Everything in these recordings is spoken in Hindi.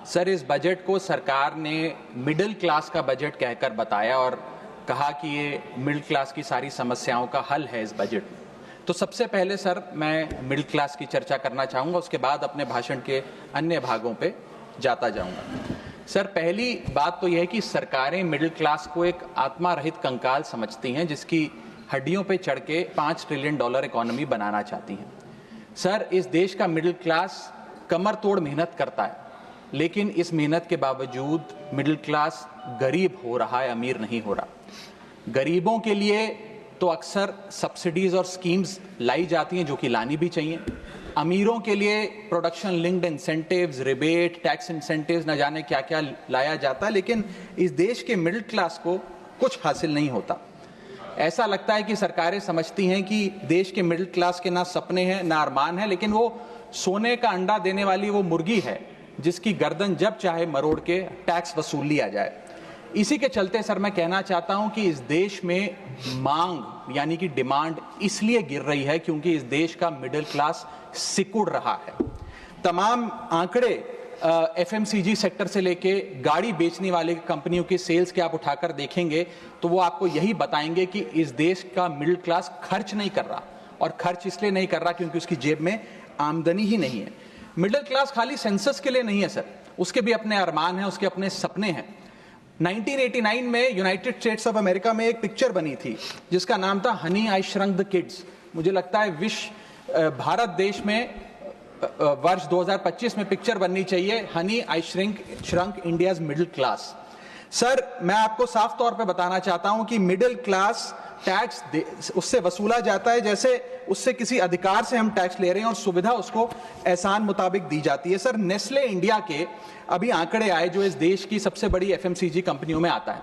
सर, इस बजट को सरकार ने मिडिल क्लास का बजट कहकर बताया और कहा कि ये मिडिल क्लास की सारी समस्याओं का हल है इस बजट में। तो सबसे पहले सर मैं मिडिल क्लास की चर्चा करना चाहूँगा, उसके बाद अपने भाषण के अन्य भागों पे जाता जाऊँगा। सर, पहली बात तो यह है कि सरकारें मिडिल क्लास को एक आत्मा रहित कंकाल समझती हैं जिसकी हड्डियों पे चढ़ के $5 ट्रिलियन इकोनॉमी बनाना चाहती हैं। सर, इस देश का मिडिल क्लास कमर तोड़ मेहनत करता है, लेकिन इस मेहनत के बावजूद मिडिल क्लास गरीब हो रहा है, अमीर नहीं हो रहा। गरीबों के लिए तो अक्सर सब्सिडीज और स्कीम्स लाई जाती हैं जो कि लानी भी चाहिए। अमीरों के लिए production linked incentives, rebate, tax incentives, न जाने क्या क्या लाया जाता है, लेकिन इस देश के मिडिल क्लास को कुछ हासिल नहीं होता। ऐसा लगता है कि सरकारें समझती हैं कि देश के मिडिल क्लास के ना सपने हैं ना अरमान है, लेकिन वो सोने का अंडा देने वाली वो मुर्गी है जिसकी गर्दन जब चाहे मरोड़ के टैक्स वसूल लिया जाए। इसी के चलते सर मैं कहना चाहता हूं कि इस देश में मांग यानी कि डिमांड इसलिए गिर रही है क्योंकि इस देश का मिडिल क्लास सिकुड़ रहा है। तमाम आंकड़े एफएमसीजी सेक्टर से लेके गाड़ी बेचने वाले कंपनियों की सेल्स के आप उठाकर देखेंगे तो वो आपको यही बताएंगे कि इस देश का मिडिल क्लास खर्च नहीं कर रहा, और खर्च इसलिए नहीं कर रहा क्योंकि उसकी जेब में आमदनी ही नहीं है। मिडिल क्लास खाली सेंसस के लिए नहीं है सर, उसके भी अपने अरमान हैं, उसके अपने सपने हैं। 1989 में यूनाइटेड स्टेट्स ऑफ अमेरिका में एक पिक्चर बनी थी जिसका नाम था Honey I shrunk the kids. मुझे लगता है भारत देश में वर्ष 2025 में पिक्चर बननी चाहिए, honey I shrunk India's middle class. Sir, मैं आपको साफ तौर पे बताना चाहता हूं कि मिडिल क्लास टैक्स उससे वसूला जाता है जैसे उससे किसी अधिकार से हम टैक्स ले रहे हैं और सुविधा उसको एहसान मुताबिक दी जाती है। सर, नेस्ले इंडिया के अभी आंकड़े आए जो इस देश की सबसे बड़ी एफएमसीजी कंपनियों में आता है।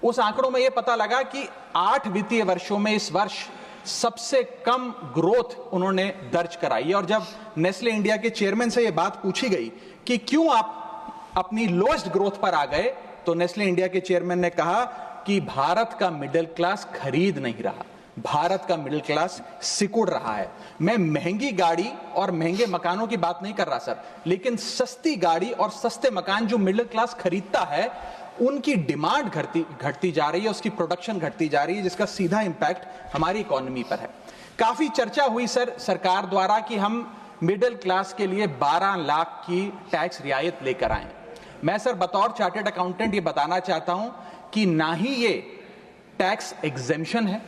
उस आंकड़ों में यह पता लगा कि 8 वित्तीय वर्षों में इस वर्ष सबसे कम ग्रोथ उन्होंने दर्ज कराई। और जब नेस्ले इंडिया के चेयरमैन से यह बात पूछी गई कि क्यों आप अपनी लोएस्ट ग्रोथ पर आ गए, तो नेस्ले इंडिया के चेयरमैन ने कहा कि भारत का मिडिल क्लास खरीद नहीं रहा, भारत का मिडिल क्लास सिकुड़ रहा है। मैं महंगी गाड़ी और महंगे मकानों की बात नहीं कर रहा सर, लेकिन सस्ती गाड़ी और सस्ते मकान जो मिडिल क्लास खरीदता है उनकी डिमांड घटती जा रही है, उसकी प्रोडक्शन घटती जा रही है, जिसका सीधा इंपैक्ट हमारी इकोनॉमी पर है। काफी चर्चा हुई सर सरकार द्वारा कि हम मिडिल क्लास के लिए 12 लाख की टैक्स रियायत लेकर आए। मैं सर बतौर चार्टर्ड अकाउंटेंट ये बताना चाहता हूं कि ना ही ये टैक्स एग्जेम्पशन है,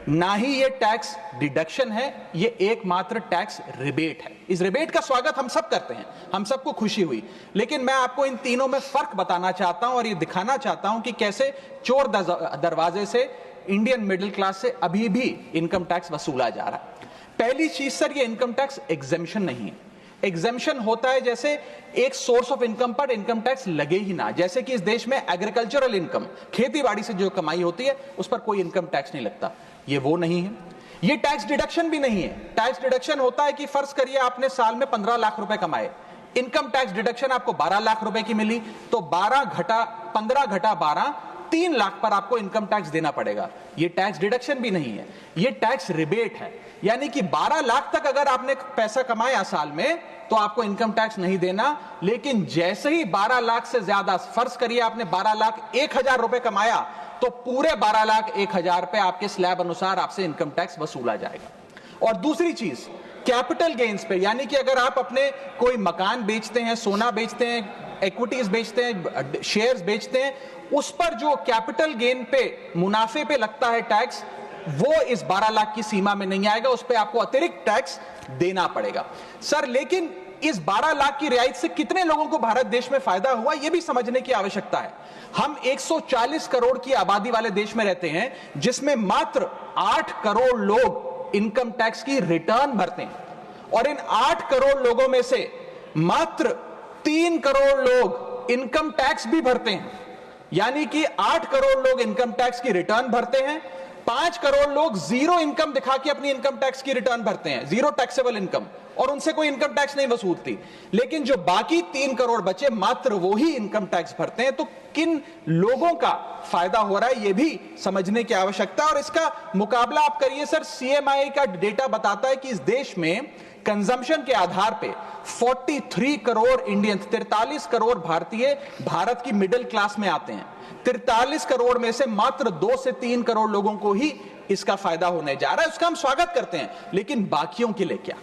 ना ही ये टैक्स डिडक्शन है, ये एकमात्र टैक्स रिबेट है। इस रिबेट का स्वागत हम सब करते हैं, हम सबको खुशी हुई, लेकिन मैं आपको इन तीनों में फर्क बताना चाहता हूं और ये दिखाना चाहता हूं कि कैसे चोर दरवाजे से इंडियन मिडिल क्लास से अभी भी इनकम टैक्स वसूला जा रहा है। पहली चीज सर, ये इनकम टैक्स एग्जेम्पशन नहीं है। एग्जेम्पशन होता है जैसे एक सोर्स ऑफ इनकम पर इनकम टैक्स लगे ही ना, जैसे कि इस देश में एग्रीकल्चरल इनकम, खेती बाड़ी से जो कमाई होती है उस पर कोई इनकम टैक्स नहीं लगता। ये वो नहीं है। ये टैक्स डिडक्शन भी नहीं है। टैक्स डिडक्शन होता है कि फर्ज करिए आपने साल में 15 लाख रुपए कमाए, इनकम टैक्स डिडक्शन आपको 12 लाख रुपए की मिली, तो 15 घटा 12, 3 लाख पर आपको इनकम टैक्स देना पड़ेगा। ये टैक्स डिडक्शन भी नहीं है, ये टैक्स रिबेट है। यानी कि 12 लाख तक अगर आपने पैसा कमाया साल में तो आपको इनकम टैक्स नहीं देना, लेकिन जैसे ही 12 लाख से ज्यादा, फर्ज करिए आपने 12 लाख 1,000 रुपए कमाया, तो पूरे 12 लाख 1,000 पे आपके स्लैब अनुसार आपसे इनकम टैक्स वसूला जाएगा। और दूसरी चीज, कैपिटल गेन्स पे, यानी कि अगर आप अपने कोई मकान बेचते हैं, सोना बेचते हैं, इक्विटीज बेचते हैं, शेयर्स बेचते हैं, उस पर जो कैपिटल गेन पे, मुनाफे पे लगता है टैक्स, वो इस 12 लाख की सीमा में नहीं आएगा, उस पे आपको अतिरिक्त टैक्स देना पड़ेगा। सर, लेकिन इस 12 लाख की रियायत से कितने लोगों को भारत देश में फायदा हुआ, यह भी समझने की आवश्यकता है। हम 140 करोड़ की आबादी वाले देश में रहते हैं, जिसमें मात्र 8 करोड़ लोग इनकम टैक्स की रिटर्न भरते हैं, और इन 8 करोड़ लोगों में से मात्र 3 करोड़ लोग इनकम टैक्स भी भरते हैं। यानी कि 8 करोड़ लोग इनकम टैक्स की रिटर्न भरते हैं, 5 करोड़ लोग जीरो इनकम दिखा के अपनी इनकम टैक्स की रिटर्न भरते हैं, जीरो टैक्सेबल इनकम, और उनसे कोई इनकम टैक्स नहीं वसूलती। लेकिन जो बाकी 3 करोड़ बचे, मात्र वो ही इनकम टैक्स भरते हैं। तो किन लोगों का फायदा हो रहा है, यह भी समझने की आवश्यकता है। और इसका मुकाबला आप करिए सर, सीएमआई का डेटा बताता है कि इस देश में कंजम्पशन के आधार पे 43 करोड़ इंडियंस, 43 करोड़ भारतीय भारत की मिडिल क्लास में आते हैं। 43 करोड़ में से मात्र 2 से 3 करोड़ लोगों को ही इसका फायदा होने जा रहा है। उसका हम स्वागत करते हैं, लेकिन बाकियों के लिए क्या?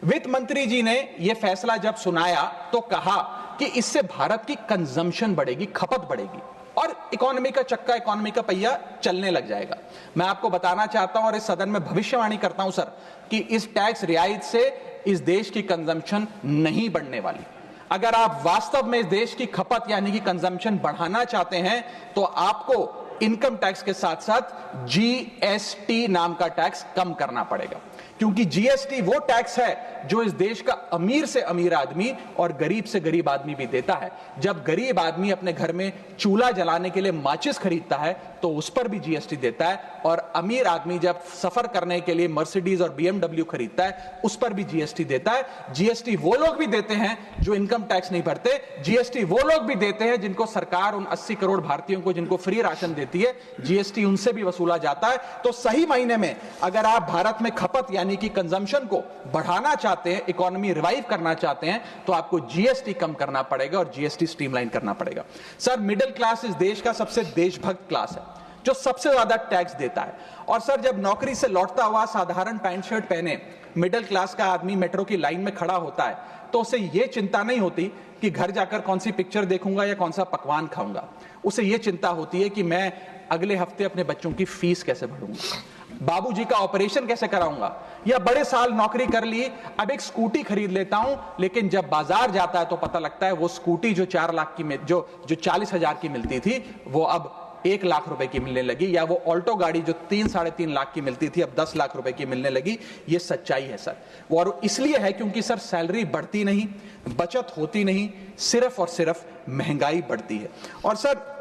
वित्त मंत्री जी ने यह फैसला जब सुनाया तो कहा कि इससे भारत की कंजम्पशन बढ़ेगी, खपत बढ़ेगी और इकोनॉमी का चक्का, इकोनॉमी का पहिया चलने लग जाएगा। मैं आपको बताना चाहता हूं और इस सदन में भविष्यवाणी करता हूं सर कि इस टैक्स रियायत से इस देश की कंजम्पशन नहीं बढ़ने वाली। अगर आप वास्तव में इस देश की खपत यानी कि कंजम्पशन बढ़ाना चाहते हैं तो आपको इनकम टैक्स के साथ साथ जीएसटी नाम का टैक्स कम करना पड़ेगा, क्योंकि जीएसटी वो टैक्स है जो इस देश का अमीर से अमीर आदमी और गरीब से गरीब आदमी भी देता है। जब गरीब आदमी अपने घर में चूल्हा जलाने के लिए माचिस खरीदता है तो उस पर भी जीएसटी देता है, और अमीर आदमी जब सफर करने के लिए मर्सिडीज और बीएमडब्ल्यू खरीदता है उस पर भी जीएसटी देता है। जीएसटी वो लोग भी देते हैं जो इनकम टैक्स नहीं भरते, जीएसटी वो लोग भी देते हैं जिनको सरकार उन 80 करोड़ भारतीयों को जिनको फ्री राशन देती है, जीएसटी उनसे भी वसूला जाता है। तो सही मायने में अगर आप भारत में खपत यानी कि कंजम्पशन को बढ़ाना चाहते हैं, इकोनॉमी रिवाइव करना चाहते हैं, तो आपको जीएसटी कम करना पड़ेगा और जीएसटी स्ट्रीमलाइन करना पड़ेगा। सर, मिडिल क्लास इस देश का सबसे देशभक्त क्लास है जो सबसे ज्यादा टैक्स देता है। और सर, जब नौकरी से लौटता हुआ साधारण पैंट शर्ट पहने मिडिल क्लास का आदमी मेट्रो की लाइन में खड़ा होता है तो उसे यह चिंता नहीं होती कि घर जाकर कौन सी पिक्चर देखूंगा या कौन सा पकवान खाऊंगा। उसे यह चिंता होती है कि मैं अगले हफ्ते अपने बच्चों की फीस कैसे भरूंगा, बाबूजी का ऑपरेशन कैसे कराऊंगा, या बड़े साल नौकरी कर ली अब एक स्कूटी खरीद लेता हूं, लेकिन जब बाजार जाता है तो पता लगता है वो स्कूटी जो 4 लाख की जो 40,000 की मिलती थी वो अब 1 लाख रुपए की मिलने लगी, या वो ऑल्टो गाड़ी जो 3-3.5 लाख की मिलती थी अब 10 लाख रुपए की मिलने लगी। ये सच्चाई है सर, और इसलिए है क्योंकि सर सैलरी बढ़ती नहीं, बचत होती नहीं, सिर्फ और सिर्फ महंगाई बढ़ती है। और सर,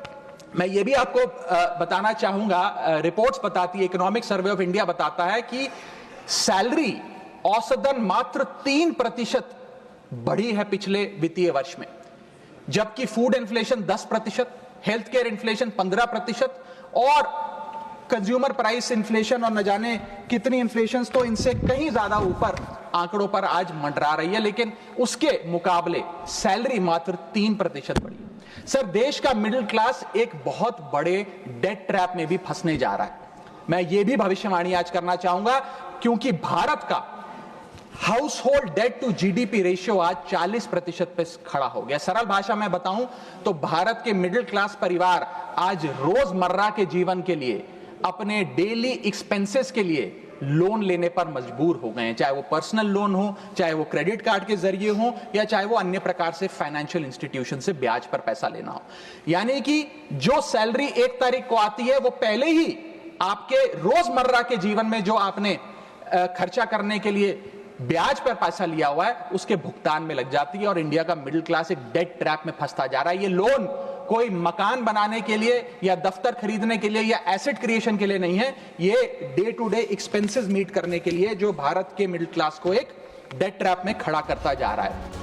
मैं ये भी आपको बताना चाहूंगा, रिपोर्ट्स बताती है, इकोनॉमिक सर्वे ऑफ इंडिया बताता है कि सैलरी औसतन मात्र 3% बढ़ी है पिछले वित्तीय वर्ष में, जबकि food inflation 10%, health care inflation 15% और कंज्यूमर प्राइस इन्फ्लेशन और न जाने कितनी इन्फ्लेशन तो इनसे कहीं ज्यादा ऊपर आंकड़ों पर आज मंडरा रही है, लेकिन उसके मुकाबले सैलरी मात्र 3% बढ़ी। सर, देश का मिडिल क्लास एक बहुत बड़े डेट ट्रैप में भी फंसने जा रहा है। मैं ये भी भविष्यवाणी आज करना चाहूंगा, क्योंकि भारत का household debt to GDP ratio आज 40% पे खड़ा हो गया। सरल भाषा में बताऊं तो भारत के मिडिल क्लास परिवार आज रोजमर्रा के जीवन के लिए, अपने डेली एक्सपेंसेस के लिए लोन लेने पर मजबूर हो गए हैं, चाहे वो पर्सनल लोन हो, चाहे वो क्रेडिट कार्ड के जरिए हो, या चाहे वो अन्य प्रकार से फाइनेंशियल इंस्टीट्यूशन से ब्याज पर पैसा लेना हो। यानी कि जो सैलरी 1 तारीख को आती है वो पहले ही आपके रोजमर्रा के जीवन में जो आपने खर्चा करने के लिए ब्याज पर पैसा लिया हुआ है उसके भुगतान में लग जाती है, और इंडिया का मिडिल क्लास एक डेट ट्रैप में फंसता जा रहा है। ये लोन कोई मकान बनाने के लिए या दफ्तर खरीदने के लिए या एसेट क्रिएशन के लिए नहीं है, ये day to day expenses meet करने के लिए, जो भारत के मिडिल क्लास को एक डेट ट्रैप में खड़ा करता जा रहा है।